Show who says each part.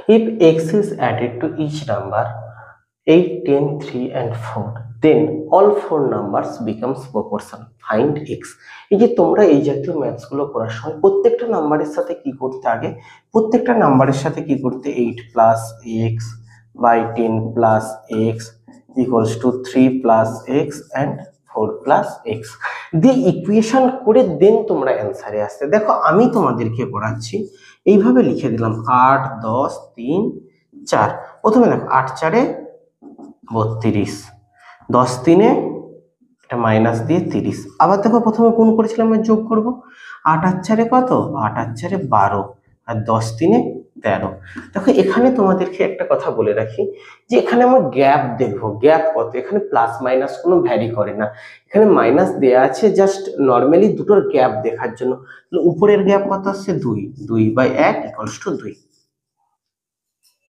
Speaker 1: If x is added to each number 8, 10, 3 and 4, then all four numbers becomes proportional. Find x. এই যে তোমরা এই জাতীয় maths গুলো করার সময় প্রত্যেকটা নাম্বারের সাথে কি করতে, আগে প্রত্যেকটা নাম্বারের সাথে কি করতে, 8 plus x by 10 plus x equals to 3 plus x and 4 plus x দিয়ে ইকুয়েশন করে দেন তোমরা অ্যান্সারে আসতে। দেখো আমি তোমাদেরকে পড়াচ্ছি, এইভাবে লিখে দিলাম 8, 10, 3, 4। প্রথমে দেখো 8 4 32, 10 3 এটা মাইনাস দিয়ে 30। আবার দেখো প্রথমে কোন করেছিলাম, আমরা যোগ করব। 8 8 4 কত, 8 8 4 12 আর 10 3 13। দেখো এখানে তোমাদেরকে একটা কথা বলে রাখি যে এখানে আমরা গ্যাপ দেখবো, গ্যাপ কত, এখানে প্লাস মাইনাস কোনো ভ্যারি করে না, এখানে মাইনাস দেয়া আছে জাস্ট নর্মালি দুটোর গ্যাপ দেখার জন্য। উপরের গ্যাপ কত আসছে 2, 2/1 = 2।